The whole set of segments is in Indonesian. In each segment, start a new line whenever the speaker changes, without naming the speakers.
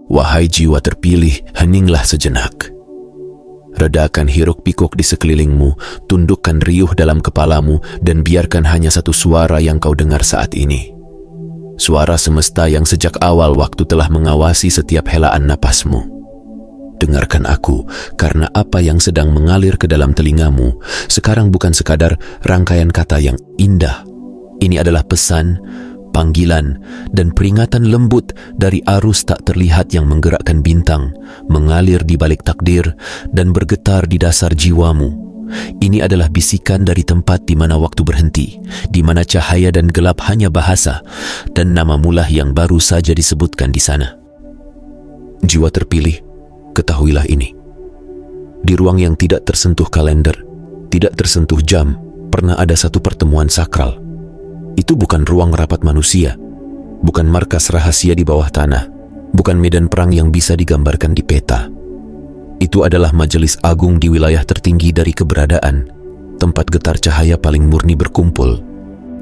Wahai jiwa terpilih, heninglah sejenak. Redakan hiruk-pikuk di sekelilingmu, tundukkan riuh dalam kepalamu, dan biarkan hanya satu suara yang kau dengar saat ini. Suara semesta yang sejak awal waktu telah mengawasi setiap helaan napasmu. Dengarkan aku, karena apa yang sedang mengalir ke dalam telingamu sekarang bukan sekadar rangkaian kata yang indah. Ini adalah pesan, panggilan, dan peringatan lembut dari arus tak terlihat yang menggerakkan bintang, mengalir di balik takdir, dan bergetar di dasar jiwamu. Ini adalah bisikan dari tempat di mana waktu berhenti, di mana cahaya dan gelap hanya bahasa, dan namamulah yang baru saja disebutkan di sana. Jiwa terpilih, ketahuilah ini. Di ruang yang tidak tersentuh kalender, tidak tersentuh jam, pernah ada satu pertemuan sakral. Itu bukan ruang rapat manusia, bukan markas rahasia di bawah tanah, bukan medan perang yang bisa digambarkan di peta. Itu adalah majelis agung di wilayah tertinggi dari keberadaan, tempat getar cahaya paling murni berkumpul,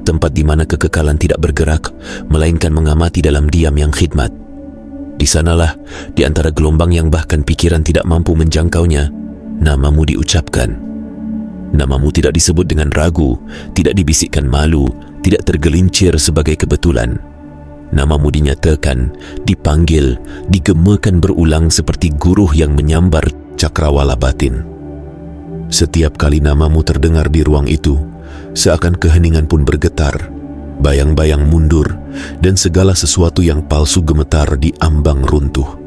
tempat di mana kekekalan tidak bergerak, melainkan mengamati dalam diam yang khidmat. Di sanalah, di antara gelombang yang bahkan pikiran tidak mampu menjangkaunya, namamu diucapkan. Namamu tidak disebut dengan ragu, tidak dibisikkan malu, tidak tergelincir sebagai kebetulan. Namamu dinyatakan, dipanggil, digemakan berulang seperti guruh yang menyambar cakrawala batin. Setiap kali namamu terdengar di ruang itu, seakan keheningan pun bergetar, bayang-bayang mundur, dan segala sesuatu yang palsu gemetar di ambang runtuh.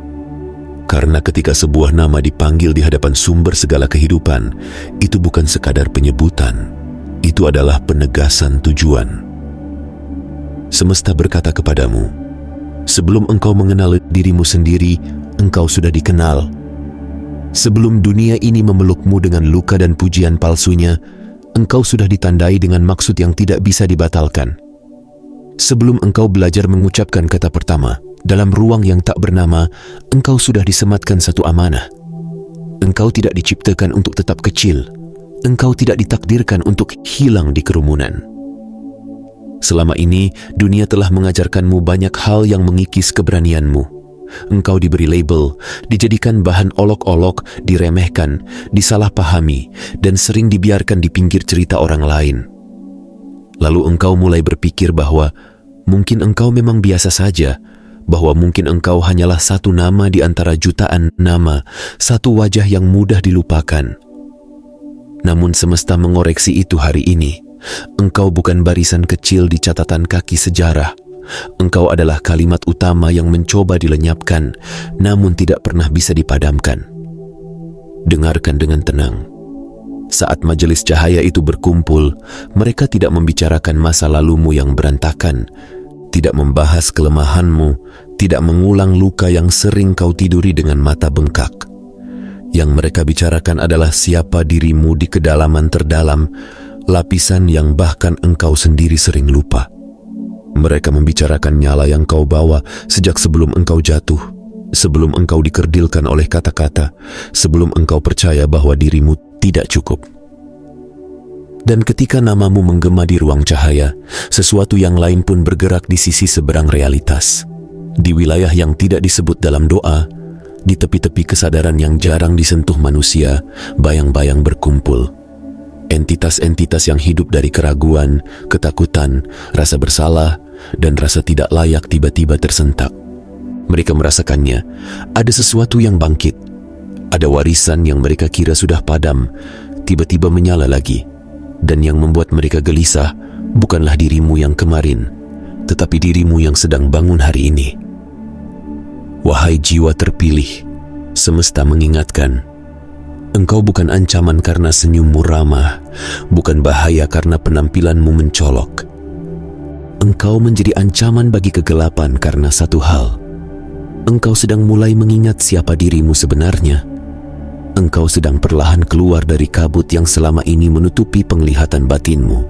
Karena ketika sebuah nama dipanggil di hadapan sumber segala kehidupan, itu bukan sekadar penyebutan, itu adalah penegasan tujuan. Semesta berkata kepadamu, sebelum engkau mengenal dirimu sendiri, engkau sudah dikenal. Sebelum dunia ini memelukmu dengan luka dan pujian palsunya, engkau sudah ditandai dengan maksud yang tidak bisa dibatalkan. Sebelum engkau belajar mengucapkan kata pertama, dalam ruang yang tak bernama, engkau sudah disematkan satu amanah. Engkau tidak diciptakan untuk tetap kecil. Engkau tidak ditakdirkan untuk hilang di kerumunan. Selama ini, dunia telah mengajarkanmu banyak hal yang mengikis keberanianmu. Engkau diberi label, dijadikan bahan olok-olok, diremehkan, disalahpahami, dan sering dibiarkan di pinggir cerita orang lain. Lalu engkau mulai berpikir bahwa mungkin engkau memang biasa saja, bahwa mungkin engkau hanyalah satu nama di antara jutaan nama, satu wajah yang mudah dilupakan. Namun semesta mengoreksi itu hari ini. Engkau bukan barisan kecil di catatan kaki sejarah. Engkau adalah kalimat utama yang mencoba dilenyapkan, namun tidak pernah bisa dipadamkan. Dengarkan dengan tenang. Saat majelis cahaya itu berkumpul, mereka tidak membicarakan masa lalumu yang berantakan, tidak membahas kelemahanmu, tidak mengulang luka yang sering kau tiduri dengan mata bengkak. Yang mereka bicarakan adalah siapa dirimu di kedalaman terdalam, lapisan yang bahkan engkau sendiri sering lupa. Mereka membicarakan nyala yang kau bawa sejak sebelum engkau jatuh, sebelum engkau dikerdilkan oleh kata-kata, sebelum engkau percaya bahwa dirimu tidak cukup. Dan ketika namamu menggema di ruang cahaya, sesuatu yang lain pun bergerak di sisi seberang realitas. Di wilayah yang tidak disebut dalam doa, di tepi-tepi kesadaran yang jarang disentuh manusia, bayang-bayang berkumpul. Entitas-entitas yang hidup dari keraguan, ketakutan, rasa bersalah, dan rasa tidak layak tiba-tiba tersentak. Mereka merasakannya, ada sesuatu yang bangkit. Ada warisan yang mereka kira sudah padam, tiba-tiba menyala lagi. Dan yang membuat mereka gelisah, bukanlah dirimu yang kemarin, tetapi dirimu yang sedang bangun hari ini. Wahai jiwa terpilih, semesta mengingatkan, engkau bukan ancaman karena senyummu ramah, bukan bahaya karena penampilanmu mencolok. Engkau menjadi ancaman bagi kegelapan karena satu hal. Engkau sedang mulai mengingat siapa dirimu sebenarnya. Engkau sedang perlahan keluar dari kabut yang selama ini menutupi penglihatan batinmu.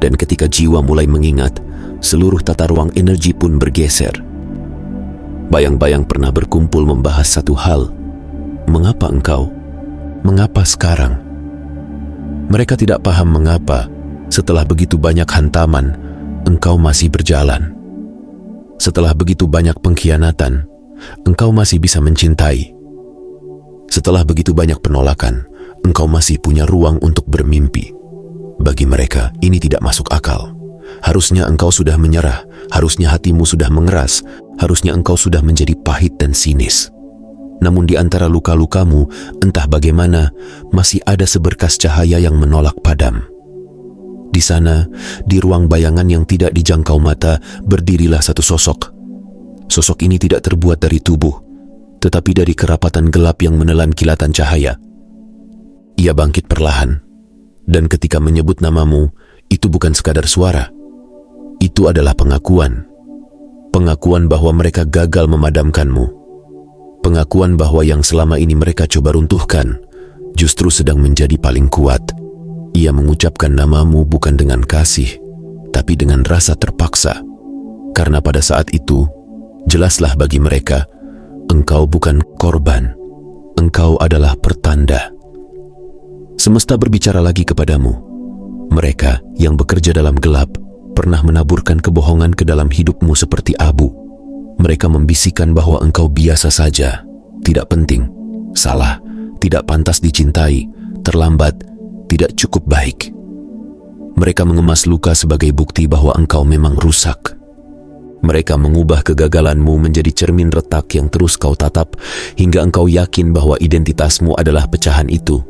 Dan ketika jiwa mulai mengingat, seluruh tata ruang energi pun bergeser. Bayang-bayang pernah berkumpul membahas satu hal. Mengapa engkau? Mengapa sekarang? Mereka tidak paham mengapa, setelah begitu banyak hantaman, engkau masih berjalan. Setelah begitu banyak pengkhianatan, engkau masih bisa mencintai. Setelah begitu banyak penolakan, engkau masih punya ruang untuk bermimpi. Bagi mereka, ini tidak masuk akal. Harusnya engkau sudah menyerah, harusnya hatimu sudah mengeras, harusnya engkau sudah menjadi pahit dan sinis. Namun di antara luka-lukamu, entah bagaimana, masih ada seberkas cahaya yang menolak padam. Di sana, di ruang bayangan yang tidak dijangkau mata, berdirilah satu sosok. Sosok ini tidak terbuat dari tubuh, tetapi dari kerapatan gelap yang menelan kilatan cahaya. Ia bangkit perlahan, dan ketika menyebut namamu, itu bukan sekadar suara. Itu adalah pengakuan. Pengakuan bahwa mereka gagal memadamkanmu. Pengakuan bahwa yang selama ini mereka coba runtuhkan, justru sedang menjadi paling kuat. Ia mengucapkan namamu bukan dengan kasih, tapi dengan rasa terpaksa. Karena pada saat itu, jelaslah bagi mereka, engkau bukan korban, engkau adalah pertanda. Semesta berbicara lagi kepadamu. Mereka yang bekerja dalam gelap pernah menaburkan kebohongan ke dalam hidupmu seperti abu. Mereka membisikkan bahwa engkau biasa saja, tidak penting, salah, tidak pantas dicintai, terlambat, tidak cukup baik. Mereka mengemas luka sebagai bukti bahwa engkau memang rusak. Mereka mengubah kegagalanmu menjadi cermin retak yang terus kau tatap hingga engkau yakin bahwa identitasmu adalah pecahan itu.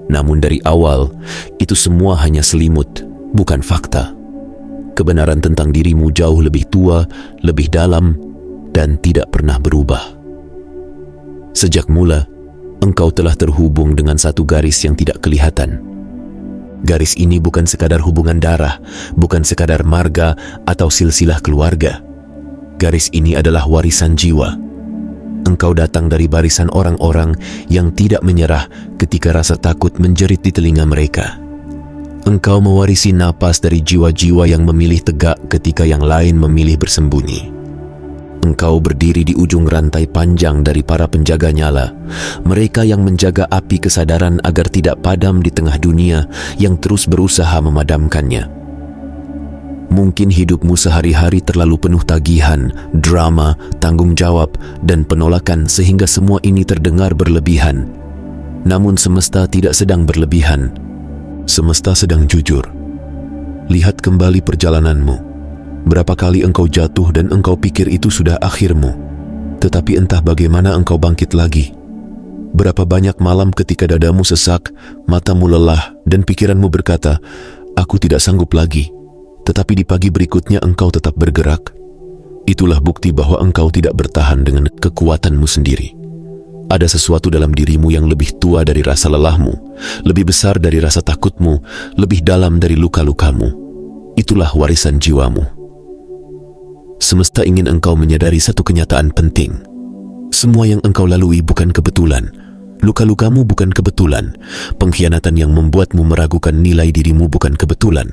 Namun dari awal, itu semua hanya selimut, bukan fakta. Kebenaran tentang dirimu jauh lebih tua, lebih dalam, dan tidak pernah berubah. Sejak mula, engkau telah terhubung dengan satu garis yang tidak kelihatan. Garis ini bukan sekadar hubungan darah, bukan sekadar marga atau silsilah keluarga. Garis ini adalah warisan jiwa. Engkau datang dari barisan orang-orang yang tidak menyerah ketika rasa takut menjerit di telinga mereka. Engkau mewarisi napas dari jiwa-jiwa yang memilih tegak ketika yang lain memilih bersembunyi. Engkau berdiri di ujung rantai panjang dari para penjaga nyala, mereka yang menjaga api kesadaran agar tidak padam di tengah dunia yang terus berusaha memadamkannya. Mungkin hidupmu sehari-hari terlalu penuh tagihan, drama, tanggung jawab, dan penolakan sehingga semua ini terdengar berlebihan. Namun semesta tidak sedang berlebihan. Semesta sedang jujur. Lihat kembali perjalananmu. Berapa kali engkau jatuh dan engkau pikir itu sudah akhirmu, tetapi entah bagaimana engkau bangkit lagi. Berapa banyak malam ketika dadamu sesak, matamu lelah, dan pikiranmu berkata, aku tidak sanggup lagi. Tetapi di pagi berikutnya engkau tetap bergerak. Itulah bukti bahwa engkau tidak bertahan dengan kekuatanmu sendiri. Ada sesuatu dalam dirimu yang lebih tua dari rasa lelahmu, lebih besar dari rasa takutmu, lebih dalam dari luka-lukamu. Itulah warisan jiwamu. Semesta ingin engkau menyadari satu kenyataan penting. Semua yang engkau lalui bukan kebetulan. Luka-lukamu bukan kebetulan. Pengkhianatan yang membuatmu meragukan nilai dirimu bukan kebetulan.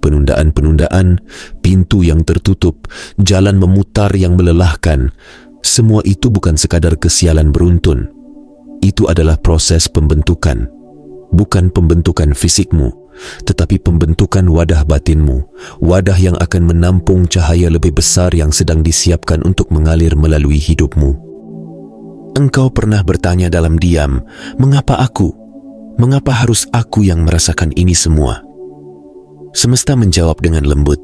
Penundaan-penundaan, pintu yang tertutup, jalan memutar yang melelahkan, semua itu bukan sekadar kesialan beruntun. Itu adalah proses pembentukan. Bukan pembentukan fisikmu, tetapi pembentukan wadah batinmu, wadah yang akan menampung cahaya lebih besar yang sedang disiapkan untuk mengalir melalui hidupmu. Engkau pernah bertanya dalam diam, mengapa aku? Mengapa harus aku yang merasakan ini semua? Semesta menjawab dengan lembut,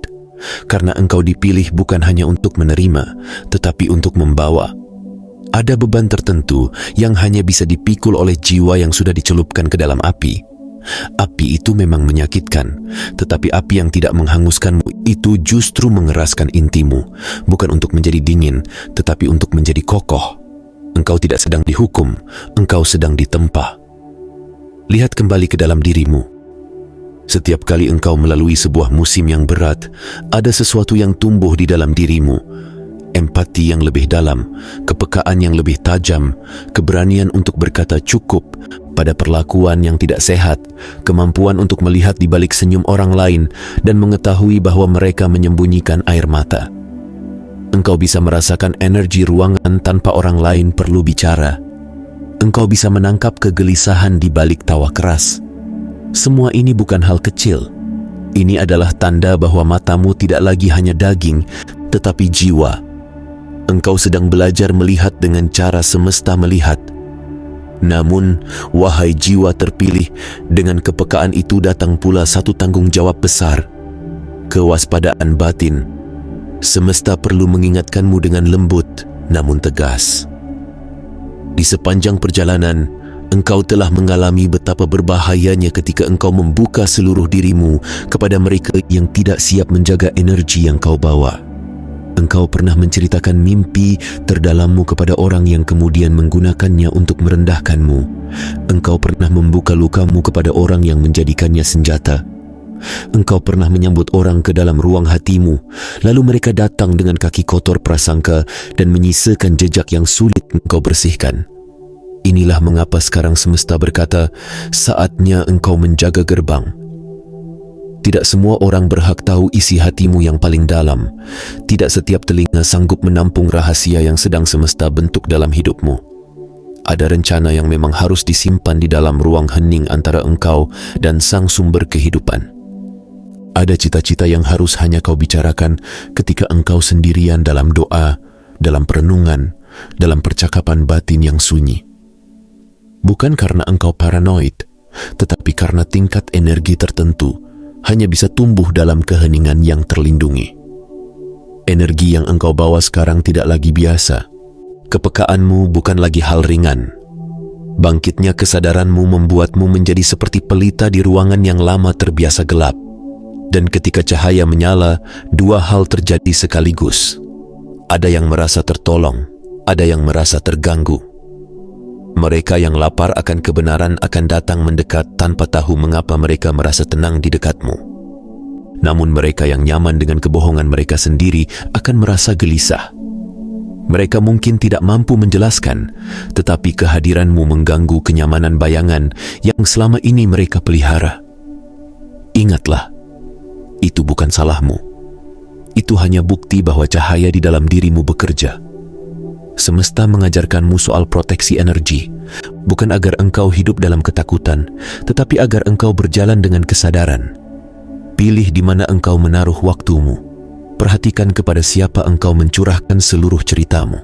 karena engkau dipilih bukan hanya untuk menerima, tetapi untuk membawa. Ada beban tertentu yang hanya bisa dipikul oleh jiwa yang sudah dicelupkan ke dalam api. Api itu memang menyakitkan, tetapi api yang tidak menghanguskanmu itu justru mengeraskan intimu, bukan untuk menjadi dingin, tetapi untuk menjadi kokoh. Engkau tidak sedang dihukum, engkau sedang ditempa. Lihat kembali ke dalam dirimu. Setiap kali engkau melalui sebuah musim yang berat, ada sesuatu yang tumbuh di dalam dirimu. Empati yang lebih dalam, kepekaan yang lebih tajam, keberanian untuk berkata cukup pada perlakuan yang tidak sehat, kemampuan untuk melihat di balik senyum orang lain dan mengetahui bahwa mereka menyembunyikan air mata. Engkau bisa merasakan energi ruangan tanpa orang lain perlu bicara. Engkau bisa menangkap kegelisahan di balik tawa keras. Semua ini bukan hal kecil. Ini adalah tanda bahwa matamu tidak lagi hanya daging, tetapi jiwa. engkau sedang belajar melihat dengan cara semesta melihat. Namun, wahai jiwa terpilih, dengan kepekaan itu datang pula satu tanggungjawab besar, kewaspadaan batin. Semesta perlu mengingatkanmu dengan lembut namun tegas. Di sepanjang perjalanan, engkau telah mengalami betapa berbahayanya ketika engkau membuka seluruh dirimu kepada mereka yang tidak siap menjaga energi yang kau bawa. Engkau pernah menceritakan mimpi terdalammu kepada orang yang kemudian menggunakannya untuk merendahkanmu. Engkau pernah membuka lukamu kepada orang yang menjadikannya senjata. Engkau pernah menyambut orang ke dalam ruang hatimu, lalu mereka datang dengan kaki kotor prasangka dan menyisakan jejak yang sulit engkau bersihkan. Inilah mengapa sekarang semesta berkata, saatnya engkau menjaga gerbang. Tidak semua orang berhak tahu isi hatimu yang paling dalam. Tidak setiap telinga sanggup menampung rahasia yang sedang semesta bentuk dalam hidupmu. Ada rencana yang memang harus disimpan di dalam ruang hening antara engkau dan sang sumber kehidupan. Ada cita-cita yang harus hanya kau bicarakan ketika engkau sendirian dalam doa, dalam perenungan, dalam percakapan batin yang sunyi. Bukan karena engkau paranoid, tetapi karena tingkat energi tertentu hanya bisa tumbuh dalam keheningan yang terlindungi. Energi yang engkau bawa sekarang tidak lagi biasa. Kepekaanmu bukan lagi hal ringan. Bangkitnya kesadaranmu membuatmu menjadi seperti pelita di ruangan yang lama terbiasa gelap. Dan ketika cahaya menyala, dua hal terjadi sekaligus. Ada yang merasa tertolong, ada yang merasa terganggu. Mereka yang lapar akan kebenaran akan datang mendekat tanpa tahu mengapa mereka merasa tenang di dekatmu. Namun mereka yang nyaman dengan kebohongan mereka sendiri akan merasa gelisah. Mereka mungkin tidak mampu menjelaskan, tetapi kehadiranmu mengganggu kenyamanan bayangan yang selama ini mereka pelihara. Ingatlah, itu bukan salahmu. Itu hanya bukti bahwa cahaya di dalam dirimu bekerja. Semesta mengajarkanmu soal proteksi energi, bukan agar engkau hidup dalam ketakutan, tetapi agar engkau berjalan dengan kesadaran. Pilih di mana engkau menaruh waktumu. Perhatikan kepada siapa engkau mencurahkan seluruh ceritamu.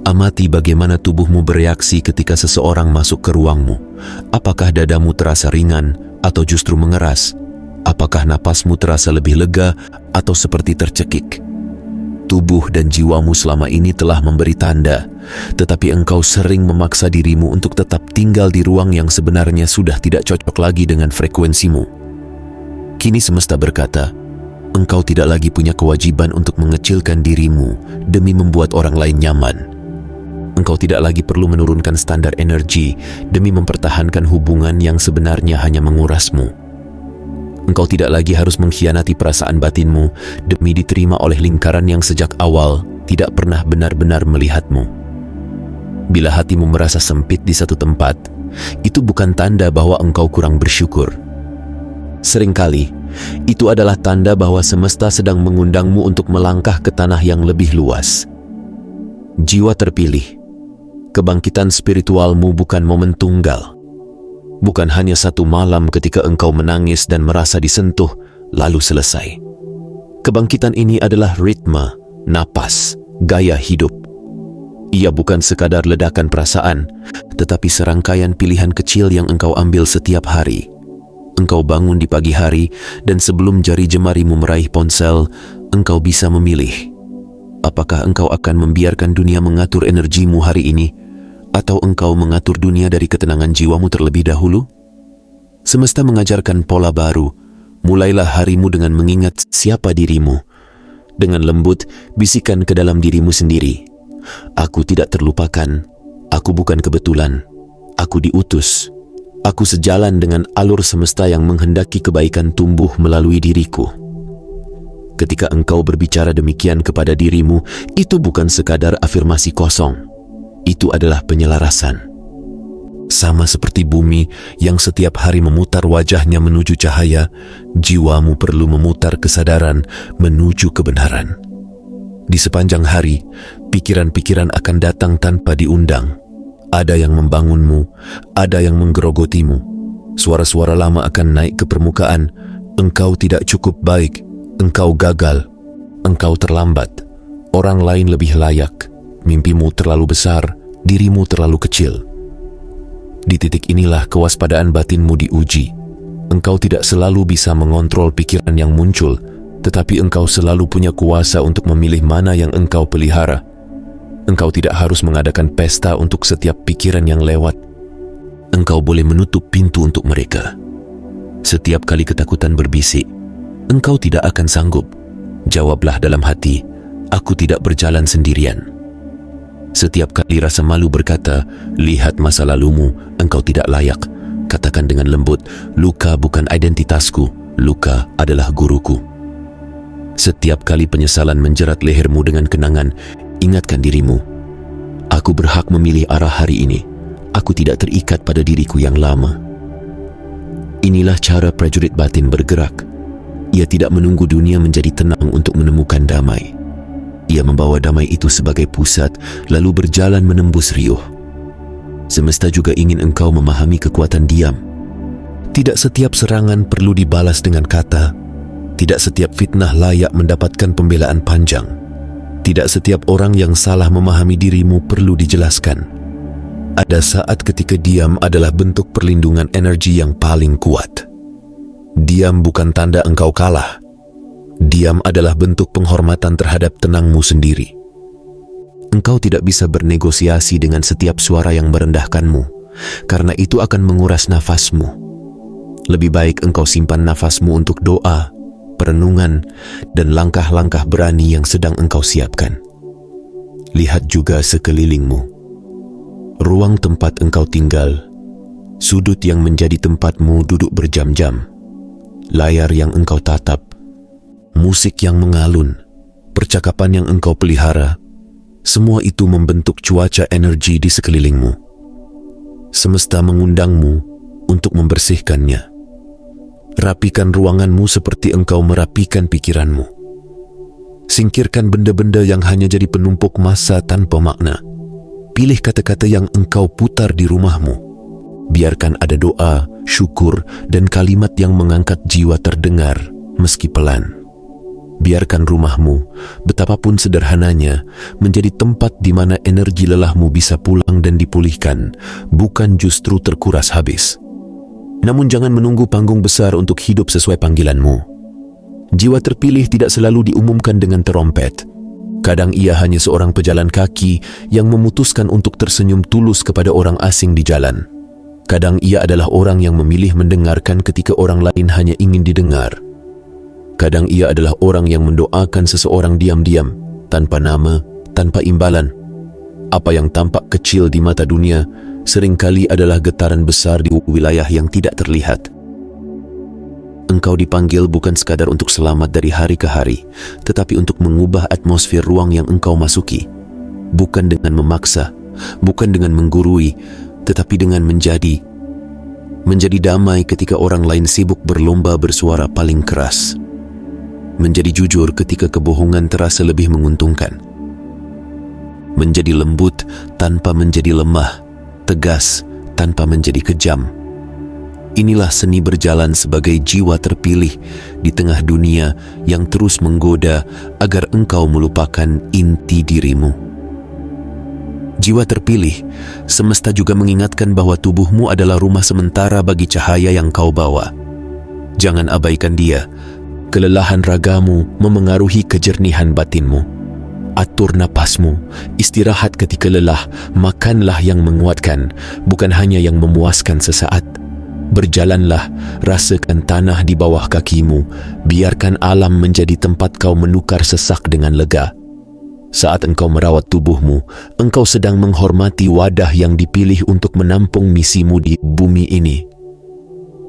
Amati bagaimana tubuhmu bereaksi ketika seseorang masuk ke ruangmu. Apakah dadamu terasa ringan atau justru mengeras? Apakah napasmu terasa lebih lega atau seperti tercekik? Tubuh dan jiwamu selama ini telah memberi tanda, tetapi engkau sering memaksa dirimu untuk tetap tinggal di ruang yang sebenarnya sudah tidak cocok lagi dengan frekuensimu. Kini semesta berkata, engkau tidak lagi punya kewajiban untuk mengecilkan dirimu demi membuat orang lain nyaman. Engkau tidak lagi perlu menurunkan standar energi demi mempertahankan hubungan yang sebenarnya hanya mengurasmu. Engkau tidak lagi harus mengkhianati perasaan batinmu demi diterima oleh lingkaran yang sejak awal tidak pernah benar-benar melihatmu. Bila hatimu merasa sempit di satu tempat, itu bukan tanda bahwa engkau kurang bersyukur. Seringkali, itu adalah tanda bahwa semesta sedang mengundangmu untuk melangkah ke tanah yang lebih luas. Jiwa terpilih, kebangkitan spiritualmu bukan momen tunggal. Bukan hanya satu malam ketika engkau menangis dan merasa disentuh, lalu selesai. Kebangkitan ini adalah ritme, napas, gaya hidup. Ia bukan sekadar ledakan perasaan, tetapi serangkaian pilihan kecil yang engkau ambil setiap hari. Engkau bangun di pagi hari, dan sebelum jari jemarimu meraih ponsel, engkau bisa memilih. Apakah engkau akan membiarkan dunia mengatur energimu hari ini, atau engkau mengatur dunia dari ketenangan jiwamu terlebih dahulu? Semesta mengajarkan pola baru. Mulailah harimu dengan mengingat siapa dirimu. Dengan lembut, bisikan ke dalam dirimu sendiri. Aku tidak terlupakan. Aku bukan kebetulan. Aku diutus. Aku sejalan dengan alur semesta yang menghendaki kebaikan tumbuh melalui diriku. Ketika engkau berbicara demikian kepada dirimu, itu bukan sekadar afirmasi kosong. Itu adalah penyelarasan. Sama seperti bumi yang setiap hari memutar wajahnya menuju cahaya, jiwamu perlu memutar kesadaran menuju kebenaran. Di sepanjang hari, pikiran-pikiran akan datang tanpa diundang. Ada yang membangunmu, ada yang menggerogotimu. Suara-suara lama akan naik ke permukaan. Engkau tidak cukup baik, engkau gagal, engkau terlambat, Orang lain lebih layak, mimpimu terlalu besar, dirimu terlalu kecil. Di titik inilah kewaspadaan batinmu diuji. Engkau tidak selalu bisa mengontrol pikiran yang muncul, tetapi engkau selalu punya kuasa untuk memilih mana yang engkau pelihara. Engkau tidak harus mengadakan pesta untuk setiap pikiran yang lewat. Engkau boleh menutup pintu untuk mereka. Setiap kali ketakutan berbisik, engkau tidak akan sanggup. Jawablah dalam hati, aku tidak berjalan sendirian. Setiap kali rasa malu berkata, lihat masa lalumu, engkau tidak layak. Katakan dengan lembut, luka bukan identitasku, luka adalah guruku. Setiap kali penyesalan menjerat lehermu dengan kenangan, ingatkan dirimu, aku berhak memilih arah hari ini. Aku tidak terikat pada diriku yang lama. Inilah cara prajurit batin bergerak. Ia tidak menunggu dunia menjadi tenang untuk menemukan damai. Ia membawa damai itu sebagai pusat, lalu berjalan menembus riuh. Semesta juga ingin engkau memahami kekuatan diam. Tidak setiap serangan perlu dibalas dengan kata. Tidak setiap fitnah layak mendapatkan pembelaan panjang. Tidak setiap orang yang salah memahami dirimu perlu dijelaskan. Ada saat ketika diam adalah bentuk perlindungan energi yang paling kuat. Diam bukan tanda engkau kalah. Diam adalah bentuk penghormatan terhadap tenangmu sendiri. Engkau tidak bisa bernegosiasi dengan setiap suara yang merendahkanmu, karena itu akan menguras nafasmu. Lebih baik engkau simpan nafasmu untuk doa, perenungan, dan langkah-langkah berani yang sedang engkau siapkan. Lihat juga sekelilingmu. Ruang tempat engkau tinggal, sudut yang menjadi tempatmu duduk berjam-jam, layar yang engkau tatap, musik yang mengalun, percakapan yang engkau pelihara, semua itu membentuk cuaca energi di sekelilingmu. Semesta mengundangmu untuk membersihkannya. Rapikan ruanganmu seperti engkau merapikan pikiranmu. Singkirkan benda-benda yang hanya jadi penumpuk massa tanpa makna. Pilih kata-kata yang engkau putar di rumahmu. Biarkan ada doa, syukur, dan kalimat yang mengangkat jiwa terdengar meski pelan. Biarkan rumahmu, betapapun sederhananya, menjadi tempat di mana energi lelahmu bisa pulang dan dipulihkan, bukan justru terkuras habis. Namun jangan menunggu panggung besar untuk hidup sesuai panggilanmu. Jiwa terpilih tidak selalu diumumkan dengan terompet. Kadang ia hanya seorang pejalan kaki yang memutuskan untuk tersenyum tulus kepada orang asing di jalan. Kadang ia adalah orang yang memilih mendengarkan ketika orang lain hanya ingin didengar. Kadang ia adalah orang yang mendoakan seseorang diam-diam, tanpa nama, tanpa imbalan. Apa yang tampak kecil di mata dunia, seringkali adalah getaran besar di wilayah yang tidak terlihat. Engkau dipanggil bukan sekadar untuk selamat dari hari ke hari, tetapi untuk mengubah atmosfer ruang yang engkau masuki. Bukan dengan memaksa, bukan dengan menggurui, tetapi dengan menjadi damai ketika orang lain sibuk berlomba bersuara paling keras. Menjadi jujur ketika kebohongan terasa lebih menguntungkan. Menjadi lembut tanpa menjadi lemah, tegas tanpa menjadi kejam. Inilah seni berjalan sebagai jiwa terpilih di tengah dunia yang terus menggoda agar engkau melupakan inti dirimu. Jiwa terpilih, semesta juga mengingatkan bahwa tubuhmu adalah rumah sementara bagi cahaya yang kau bawa. Jangan abaikan dia. Kelelahan ragamu memengaruhi kejernihan batinmu. Atur napasmu, istirahat ketika lelah, makanlah yang menguatkan, bukan hanya yang memuaskan sesaat. Berjalanlah, rasakan tanah di bawah kakimu, biarkan alam menjadi tempat kau menukar sesak dengan lega. Saat engkau merawat tubuhmu, engkau sedang menghormati wadah yang dipilih untuk menampung misimu di bumi ini.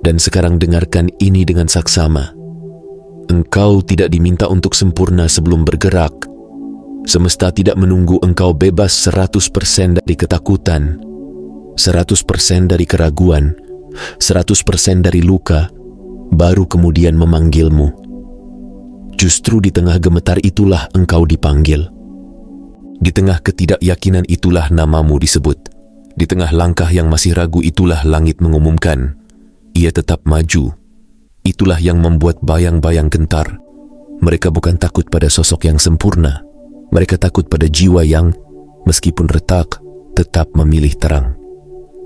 Dan sekarang dengarkan ini dengan saksama. Engkau tidak diminta untuk sempurna sebelum bergerak. Semesta tidak menunggu engkau bebas 100% dari ketakutan, 100% dari keraguan, 100% dari luka, baru kemudian memanggilmu. Justru di tengah gemetar itulah engkau dipanggil. Di tengah ketidakyakinan itulah namamu disebut. Di tengah langkah yang masih ragu itulah langit mengumumkan, ia tetap maju. Itulah yang membuat bayang-bayang gentar. Mereka bukan takut pada sosok yang sempurna. Mereka takut pada jiwa yang, meskipun retak, tetap memilih terang.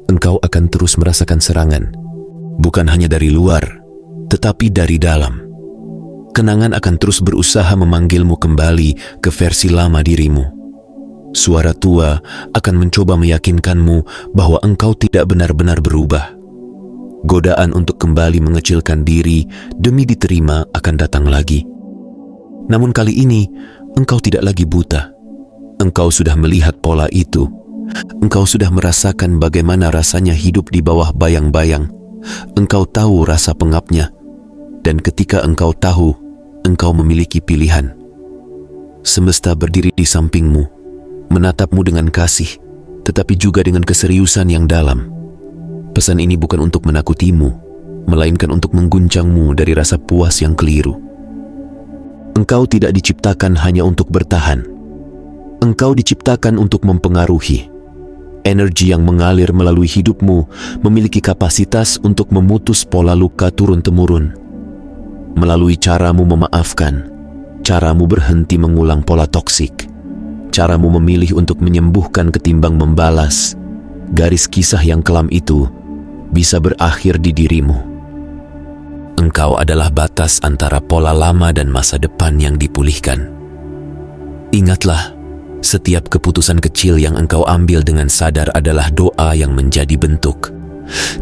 Engkau akan terus merasakan serangan, bukan hanya dari luar, tetapi dari dalam. Kenangan akan terus berusaha memanggilmu kembali ke versi lama dirimu. Suara tua akan mencoba meyakinkanmu bahwa engkau tidak benar-benar berubah. Godaan untuk kembali mengecilkan diri demi diterima akan datang lagi. Namun kali ini, engkau tidak lagi buta. Engkau sudah melihat pola itu. Engkau sudah merasakan bagaimana rasanya hidup di bawah bayang-bayang. Engkau tahu rasa pengapnya. Dan ketika engkau tahu, engkau memiliki pilihan. Semesta berdiri di sampingmu, menatapmu dengan kasih, tetapi juga dengan keseriusan yang dalam. Pesan ini bukan untuk menakutimu, melainkan untuk mengguncangmu dari rasa puas yang keliru. Engkau tidak diciptakan hanya untuk bertahan. Engkau diciptakan untuk mempengaruhi. Energi yang mengalir melalui hidupmu memiliki kapasitas untuk memutus pola luka turun-temurun. Melalui caramu memaafkan, caramu berhenti mengulang pola toksik, caramu memilih untuk menyembuhkan ketimbang membalas, garis kisah yang kelam itu bisa berakhir di dirimu. Engkau adalah batas antara pola lama dan masa depan yang dipulihkan. Ingatlah, setiap keputusan kecil yang engkau ambil dengan sadar adalah doa yang menjadi bentuk.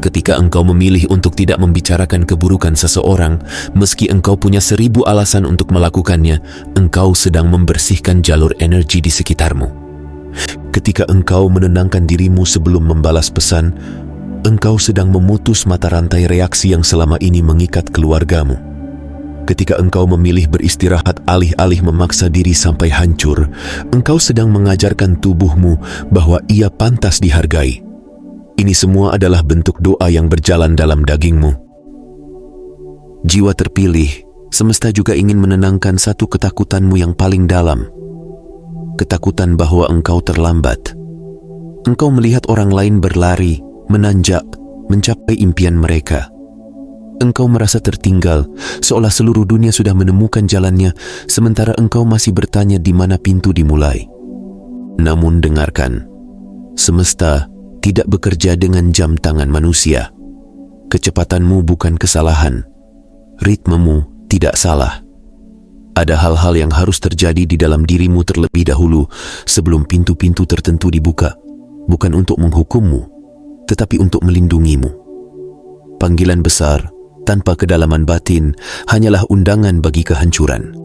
Ketika engkau memilih untuk tidak membicarakan keburukan seseorang, meski engkau punya 1000 alasan untuk melakukannya, engkau sedang membersihkan jalur energi di sekitarmu. Ketika engkau menenangkan dirimu sebelum membalas pesan, engkau sedang memutus mata rantai reaksi yang selama ini mengikat keluargamu. Ketika engkau memilih beristirahat alih-alih memaksa diri sampai hancur, engkau sedang mengajarkan tubuhmu bahwa ia pantas dihargai. Ini semua adalah bentuk doa yang berjalan dalam dagingmu. Jiwa terpilih, semesta juga ingin menenangkan satu ketakutanmu yang paling dalam. Ketakutan bahwa engkau terlambat. Engkau melihat orang lain berlari, menanjak, mencapai impian mereka. Engkau merasa tertinggal, seolah seluruh dunia sudah menemukan jalannya, sementara engkau masih bertanya di mana pintu dimulai. Namun dengarkan, semesta tidak bekerja dengan jam tangan manusia. Kecepatanmu bukan kesalahan. Ritmemu tidak salah. Ada hal-hal yang harus terjadi di dalam dirimu terlebih dahulu sebelum pintu-pintu tertentu dibuka, bukan untuk menghukummu, tetapi untuk melindungimu. Panggilan besar tanpa kedalaman batin hanyalah undangan bagi kehancuran.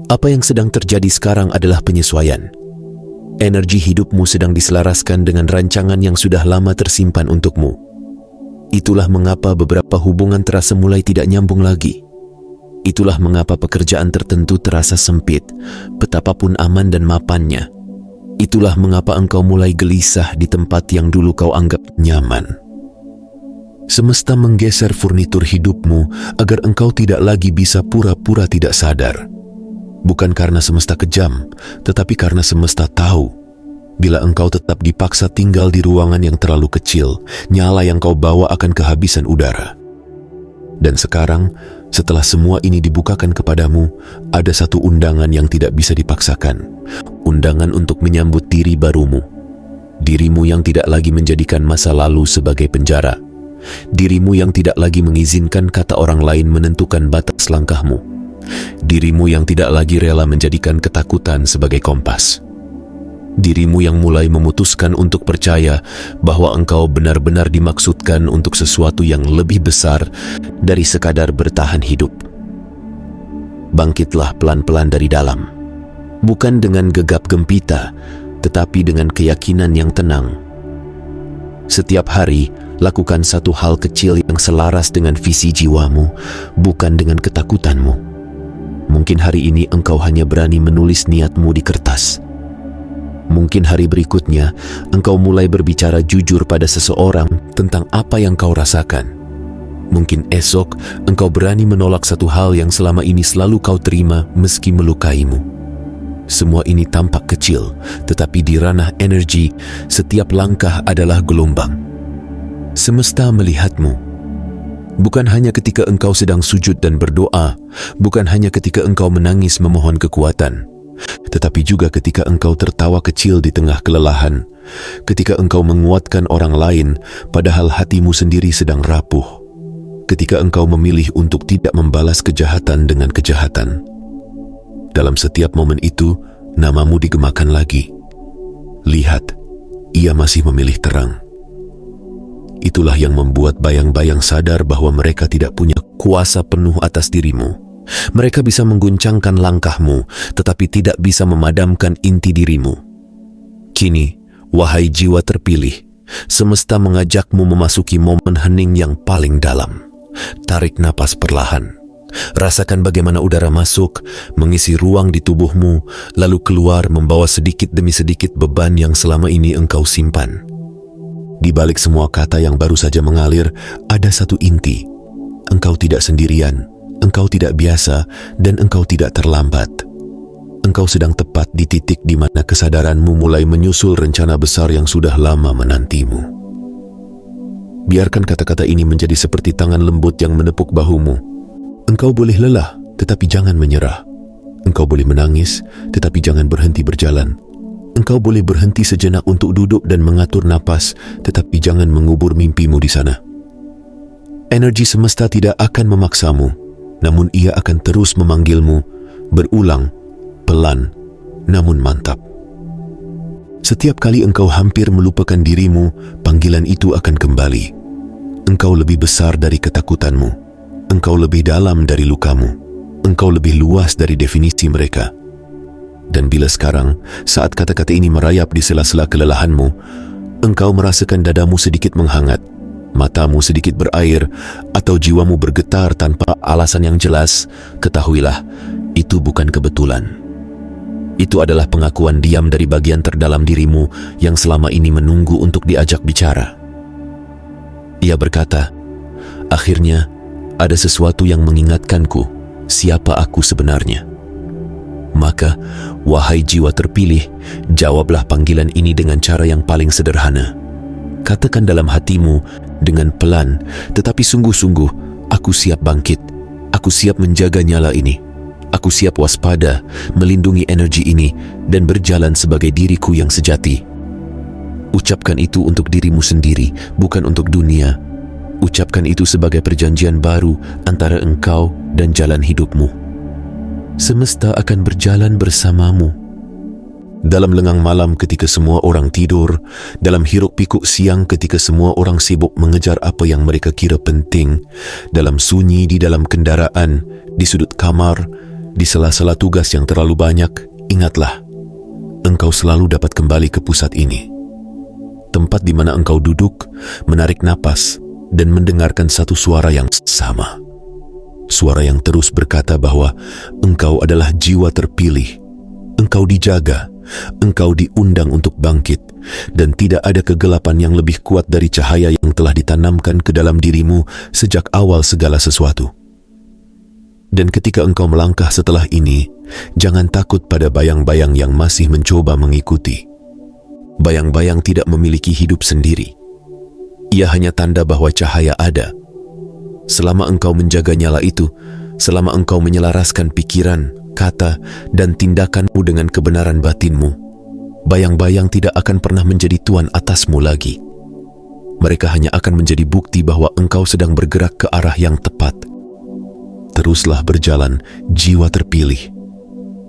Apa yang sedang terjadi sekarang adalah penyesuaian. Energi hidupmu sedang diselaraskan dengan rancangan yang sudah lama tersimpan untukmu. Itulah mengapa beberapa hubungan terasa mulai tidak nyambung lagi. Itulah mengapa pekerjaan tertentu terasa sempit, betapapun aman dan mapannya. Itulah mengapa engkau mulai gelisah di tempat yang dulu kau anggap nyaman. Semesta menggeser furnitur hidupmu agar engkau tidak lagi bisa pura-pura tidak sadar. Bukan karena semesta kejam, tetapi karena semesta tahu. Bila engkau tetap dipaksa tinggal di ruangan yang terlalu kecil, nyala yang kau bawa akan kehabisan udara. Dan sekarang, setelah semua ini dibukakan kepadamu, ada satu undangan yang tidak bisa dipaksakan. Undangan untuk menyambut diri barumu. Dirimu yang tidak lagi menjadikan masa lalu sebagai penjara. Dirimu yang tidak lagi mengizinkan kata orang lain menentukan batas langkahmu. Dirimu yang tidak lagi rela menjadikan ketakutan sebagai kompas. Dirimu yang mulai memutuskan untuk percaya bahwa engkau benar-benar dimaksudkan untuk sesuatu yang lebih besar dari sekadar bertahan hidup. Bangkitlah pelan-pelan dari dalam. Bukan dengan gegap gempita, tetapi dengan keyakinan yang tenang. Setiap hari, lakukan satu hal kecil yang selaras dengan visi jiwamu, bukan dengan ketakutanmu. Mungkin hari ini engkau hanya berani menulis niatmu di kertas. Mungkin hari berikutnya engkau mulai berbicara jujur pada seseorang tentang apa yang kau rasakan. Mungkin esok engkau berani menolak satu hal yang selama ini selalu kau terima meski melukaimu. Semua ini tampak kecil, tetapi di ranah energi, setiap langkah adalah gelombang. Semesta melihatmu. Bukan hanya ketika engkau sedang sujud dan berdoa, bukan hanya ketika engkau menangis memohon kekuatan, tetapi juga ketika engkau tertawa kecil di tengah kelelahan, ketika engkau menguatkan orang lain padahal hatimu sendiri sedang rapuh, ketika engkau memilih untuk tidak membalas kejahatan dengan kejahatan. Dalam setiap momen itu, namamu digemakan lagi. Lihat, ia masih memilih terang. Itulah yang membuat bayang-bayang sadar bahwa mereka tidak punya kuasa penuh atas dirimu. Mereka bisa mengguncangkan langkahmu, tetapi tidak bisa memadamkan inti dirimu. Kini, wahai jiwa terpilih, semesta mengajakmu memasuki momen hening yang paling dalam. Tarik napas perlahan. Rasakan bagaimana udara masuk, mengisi ruang di tubuhmu, lalu keluar membawa sedikit demi sedikit beban yang selama ini engkau simpan. Di balik semua kata yang baru saja mengalir, ada satu inti. Engkau tidak sendirian, engkau tidak biasa, dan engkau tidak terlambat. Engkau sedang tepat di titik di mana kesadaranmu mulai menyusul rencana besar yang sudah lama menantimu. Biarkan kata-kata ini menjadi seperti tangan lembut yang menepuk bahumu. Engkau boleh lelah, tetapi jangan menyerah. Engkau boleh menangis, tetapi jangan berhenti berjalan. Engkau boleh berhenti sejenak untuk duduk dan mengatur napas, tetapi jangan mengubur mimpimu di sana. Energi semesta tidak akan memaksamu, namun ia akan terus memanggilmu, berulang, pelan, namun mantap. Setiap kali engkau hampir melupakan dirimu, panggilan itu akan kembali. Engkau lebih besar dari ketakutanmu. Engkau lebih dalam dari lukamu. Engkau lebih luas dari definisi mereka. Dan bila sekarang, saat kata-kata ini merayap di sela-sela kelelahanmu, engkau merasakan dadamu sedikit menghangat, matamu sedikit berair, atau jiwamu bergetar tanpa alasan yang jelas, ketahuilah, itu bukan kebetulan. Itu adalah pengakuan diam dari bagian terdalam dirimu yang selama ini menunggu untuk diajak bicara. Ia berkata, akhirnya ada sesuatu yang mengingatkanku siapa aku sebenarnya. Maka, wahai jiwa terpilih, jawablah panggilan ini dengan cara yang paling sederhana. Katakan dalam hatimu dengan pelan, tetapi sungguh-sungguh, aku siap bangkit. Aku siap menjaga nyala ini. Aku siap waspada, melindungi energi ini, dan berjalan sebagai diriku yang sejati. Ucapkan itu untuk dirimu sendiri, bukan untuk dunia. Ucapkan itu sebagai perjanjian baru antara engkau dan jalan hidupmu. Semesta akan berjalan bersamamu. Dalam lengang malam ketika semua orang tidur, dalam hiruk-pikuk siang ketika semua orang sibuk mengejar apa yang mereka kira penting, dalam sunyi di dalam kendaraan, di sudut kamar, di sela-sela tugas yang terlalu banyak, ingatlah, engkau selalu dapat kembali ke pusat ini. Tempat di mana engkau duduk, menarik napas, dan mendengarkan satu suara yang sama. Suara yang terus berkata bahwa engkau adalah jiwa terpilih. Engkau dijaga, engkau diundang untuk bangkit, dan tidak ada kegelapan yang lebih kuat dari cahaya yang telah ditanamkan ke dalam dirimu sejak awal segala sesuatu. Dan ketika engkau melangkah setelah ini, jangan takut pada bayang-bayang yang masih mencoba mengikuti. Bayang-bayang tidak memiliki hidup sendiri. Ia hanya tanda bahwa cahaya ada. Selama engkau menjaga nyala itu, selama engkau menyelaraskan pikiran, kata, dan tindakanmu dengan kebenaran batinmu, bayang-bayang tidak akan pernah menjadi tuan atasmu lagi. Mereka hanya akan menjadi bukti bahwa engkau sedang bergerak ke arah yang tepat. Teruslah berjalan, jiwa terpilih.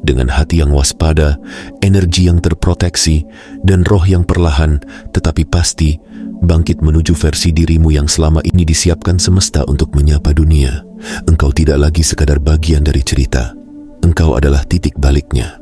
Dengan hati yang waspada, energi yang terproteksi, dan roh yang perlahan, tetapi pasti, bangkit menuju versi dirimu yang selama ini disiapkan semesta untuk menyapa dunia. Engkau tidak lagi sekadar bagian dari cerita. Engkau adalah titik baliknya.